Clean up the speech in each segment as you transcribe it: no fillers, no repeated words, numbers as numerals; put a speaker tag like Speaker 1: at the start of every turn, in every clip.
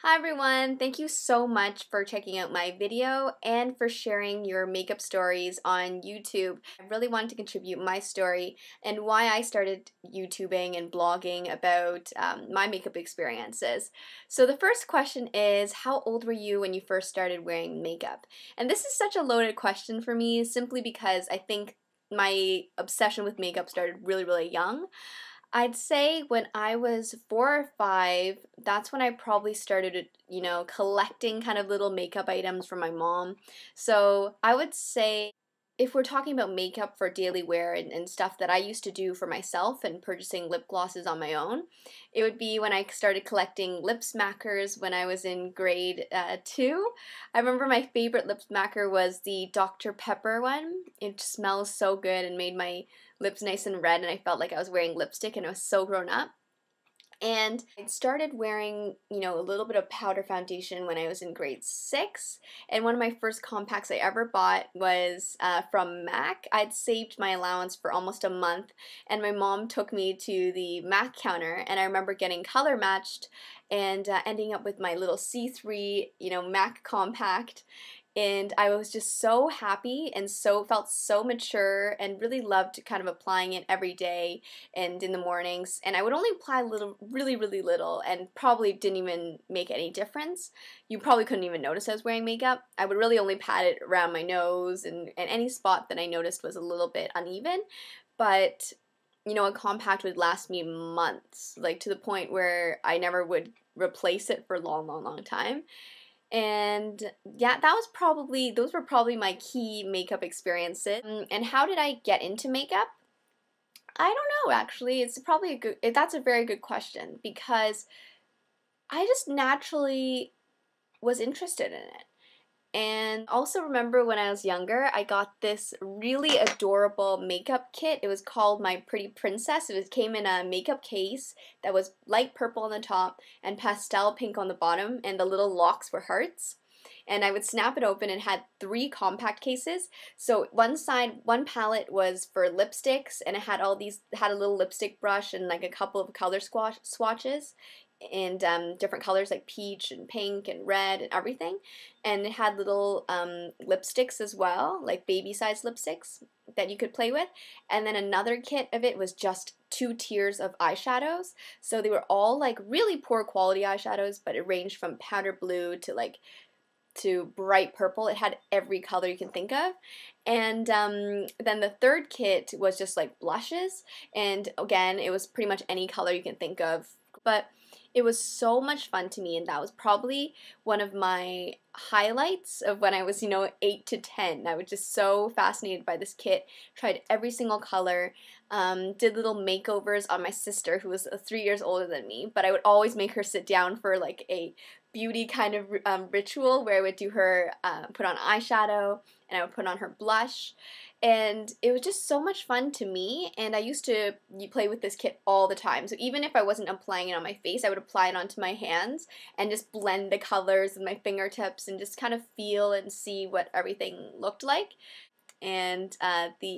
Speaker 1: Hi everyone, thank you so much for checking out my video and for sharing your makeup stories on YouTube. I really wanted to contribute my story and why I started YouTubing and blogging about my makeup experiences. So the first question is, how old were you when you first started wearing makeup? And this is such a loaded question for me simply because I think my obsession with makeup started really young. I'd say when I was 4 or 5, that's when I probably started, collecting kind of little makeup items from my mom. So I would say if we're talking about makeup for daily wear and stuff that I used to do for myself and purchasing lip glosses on my own, it would be when I started collecting lip smackers when I was in grade 2. I remember my favorite lip smacker was the Dr. Pepper one. It smells so good and made my lips nice and red, and I felt like I was wearing lipstick and it was so grown up. And I started wearing, a little bit of powder foundation when I was in grade 6. And one of my first compacts I ever bought was from MAC. I'd saved my allowance for almost a month, and my mom took me to the MAC counter, and I remember getting color matched and ending up with my little C3, MAC compact. And I was just so happy and felt so mature and really loved kind of applying it every day and in the mornings. And I would only apply really little, and probably didn't even make any difference. You probably couldn't even notice I was wearing makeup. I would really only pat it around my nose and any spot that I noticed was a little bit uneven. But a compact would last me months, like to the point where I never would replace it for a long time. And yeah, those were probably my key makeup experiences. And how did I get into makeup? I don't know, actually. That's a very good question, because I just naturally was interested in it. And also remember when I was younger, I got this really adorable makeup kit. It was called My Pretty Princess. It came in a makeup case that was light purple on the top and pastel pink on the bottom, and the little locks were hearts. And I would snap it open and had 3 compact cases. So one palette was for lipsticks, and it had had a little lipstick brush and like a couple of color swatches and different colors like peach and pink and red and everything. And it had little lipsticks as well, like baby size lipsticks that you could play with. And then another kit of it was just 2 tiers of eyeshadows. So they were all like really poor quality eyeshadows, but it ranged from powder blue to bright purple. It had every color you can think of. And then the third kit was just like blushes, and again, it was pretty much any color you can think of. But it was so much fun to me, and that was probably one of my highlights of when I was, 8 to 10. I was just so fascinated by this kit, tried every single color, did little makeovers on my sister, who was 3 years older than me, but I would always make her sit down for like a beauty kind of ritual where I would do her put on eyeshadow, and I would put on her blush. And it was just so much fun to me, and I used to play with this kit all the time. So even if I wasn't applying it on my face, I would apply it onto my hands and just blend the colors with my fingertips and just kind of feel and see what everything looked like. And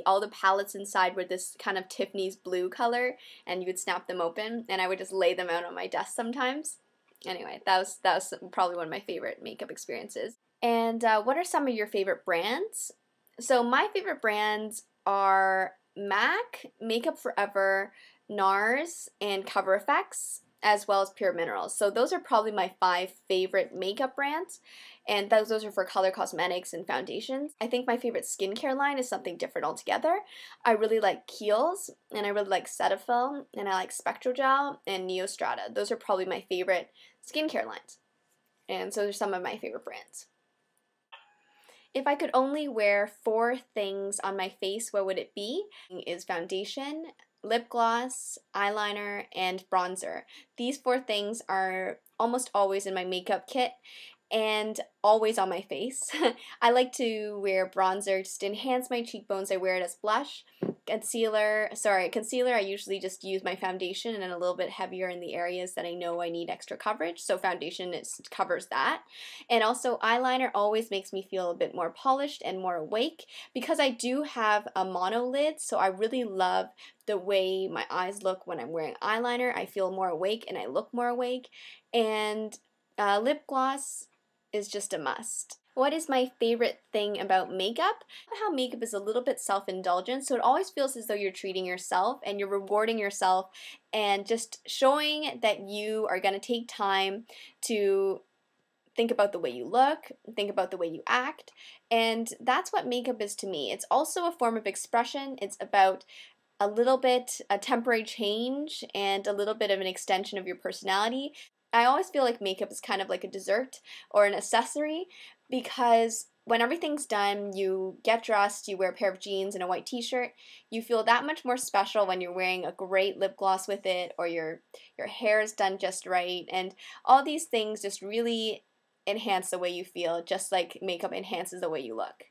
Speaker 1: all the palettes inside were this kind of Tiffany's blue color, and you would snap them open, and I would just lay them out on my desk sometimes. Anyway, that was probably one of my favorite makeup experiences. And what are some of your favorite brands? So my favorite brands are MAC, Makeup Forever, NARS, and Cover Effects, as well as Pure Minerals. So those are probably my 5 favorite makeup brands, and those are for color cosmetics and foundations. I think my favorite skincare line is something different altogether. I really like Kiehl's, and I really like Cetaphil, and I like Spectrogel and Neostrata. Those are probably my favorite skincare lines, and so those are some of my favorite brands. If I could only wear 4 things on my face, what would it be? Is foundation, lip gloss, eyeliner, and bronzer. These 4 things are almost always in my makeup kit and always on my face. I like to wear bronzer just to enhance my cheekbones. I wear it as blush. Concealer, I usually just use my foundation and a little bit heavier in the areas that I know I need extra coverage, so foundation covers that. And also eyeliner always makes me feel a bit more polished and more awake, because I do have a mono lid, so I really love the way my eyes look when I'm wearing eyeliner. I feel more awake and I look more awake. And Lip gloss is just a must. What is my favorite thing about makeup? How makeup is a little bit self-indulgent, so it always feels as though you're treating yourself and you're rewarding yourself and just showing that you are going to take time to think about the way you look, think about the way you act, and that's what makeup is to me. It's also a form of expression. It's about a little bit a temporary change and a little bit of an extension of your personality. I always feel like makeup is kind of like a dessert or an accessory because when everything's done, you get dressed, you wear a pair of jeans and a white t-shirt, you feel that much more special when you're wearing a great lip gloss with it, or your hair is done just right, and all these things just really enhance the way you feel, just like makeup enhances the way you look.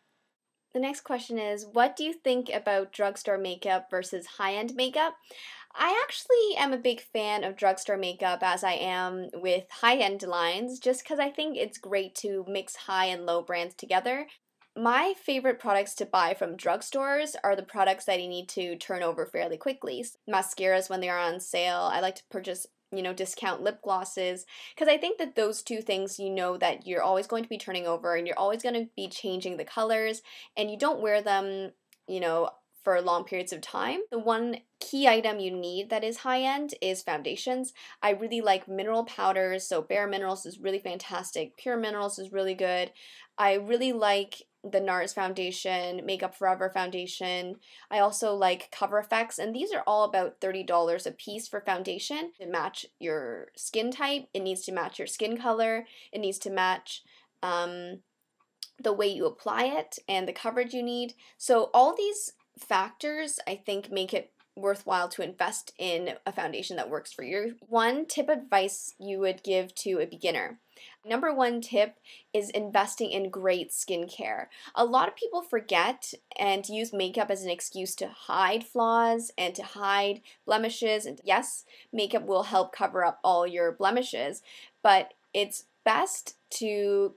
Speaker 1: The next question is, what do you think about drugstore makeup versus high-end makeup? I actually am a big fan of drugstore makeup as I am with high-end lines, just because I think it's great to mix high and low brands together. My favorite products to buy from drugstores are the products that you need to turn over fairly quickly. Mascaras when they are on sale. I like to purchase discount lip glosses, because I think that those two things, that you're always going to be turning over and you're always going to be changing the colors, and you don't wear them, for long periods of time. The one key item you need that is high-end is foundations. I really like mineral powders, so Bare Minerals is really fantastic. Pure Minerals is really good. I really like the NARS foundation, Makeup Forever foundation. I also like Cover FX, and these are all about $30 a piece for foundation. To match your skin type, it needs to match your skin color, it needs to match the way you apply it and the coverage you need. So all these factors, I think, make it worthwhile to invest in a foundation that works for you. One tip advice you would give to a beginner. Number one tip is investing in great skincare. A lot of people forget and use makeup as an excuse to hide flaws and to hide blemishes. And yes, makeup will help cover up all your blemishes, but it's best to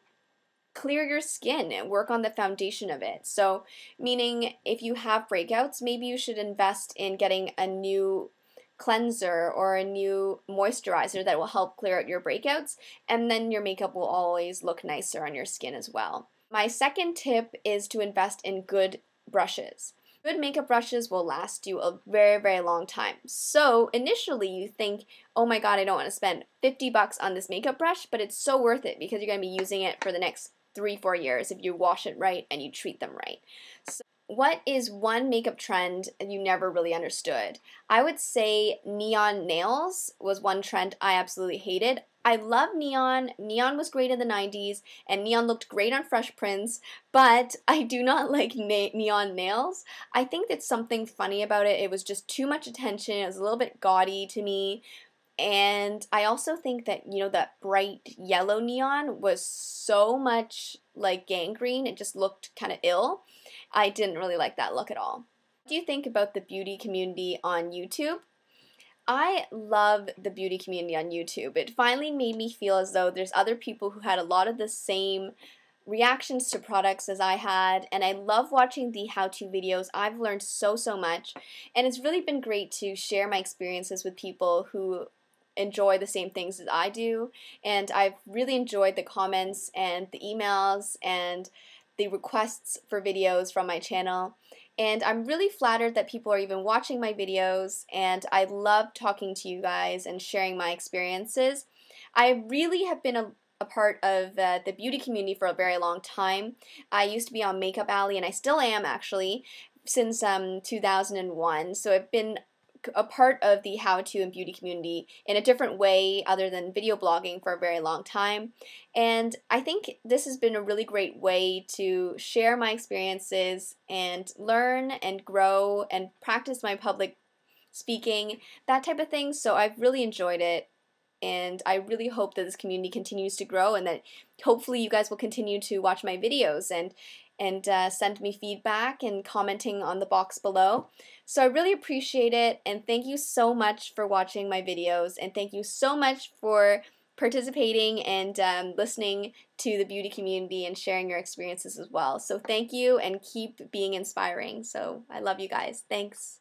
Speaker 1: clear your skin and work on the foundation of it. So, meaning if you have breakouts, maybe you should invest in getting a new cleanser or a new moisturizer that will help clear out your breakouts, and then your makeup will always look nicer on your skin as well. My second tip is to invest in good brushes. Good makeup brushes will last you a very, very long time. So initially you think, oh my god, I don't want to spend $50 on this makeup brush, but it's so worth it because you're going to be using it for the next 3-4 years if you wash it right and you treat them right. So what is one makeup trend you never really understood? I would say neon nails was one trend I absolutely hated. I love neon. Neon was great in the 90s, and neon looked great on Fresh Prince, but I do not like neon nails. I think that's something funny about it. It was just too much attention. It was a little bit gaudy to me. And I also think that, that bright yellow neon was so much like gangrene. It just looked kind of ill. I didn't really like that look at all. What do you think about the beauty community on YouTube? I love the beauty community on YouTube. It finally made me feel as though there's other people who had a lot of the same reactions to products as I had, and I love watching the how-to videos. I've learned so much, and it's really been great to share my experiences with people who enjoy the same things as I do, and I've really enjoyed the comments and the emails and the requests for videos from my channel, and I'm really flattered that people are even watching my videos, and I love talking to you guys and sharing my experiences. I really have been a part of the beauty community for a very long time. I used to be on Makeup Alley, and I still am actually, since 2001, so I've been a part of the how-to and beauty community in a different way other than video blogging for a very long time, and I think this has been a really great way to share my experiences and learn and grow and practice my public speaking, that type of thing. So I've really enjoyed it, and I really hope that this community continues to grow, and that hopefully you guys will continue to watch my videos and send me feedback and commenting on the box below. So I really appreciate it, and thank you so much for watching my videos, and thank you so much for participating and listening to the beauty community and sharing your experiences as well. So thank you, and keep being inspiring. So I love you guys. Thanks.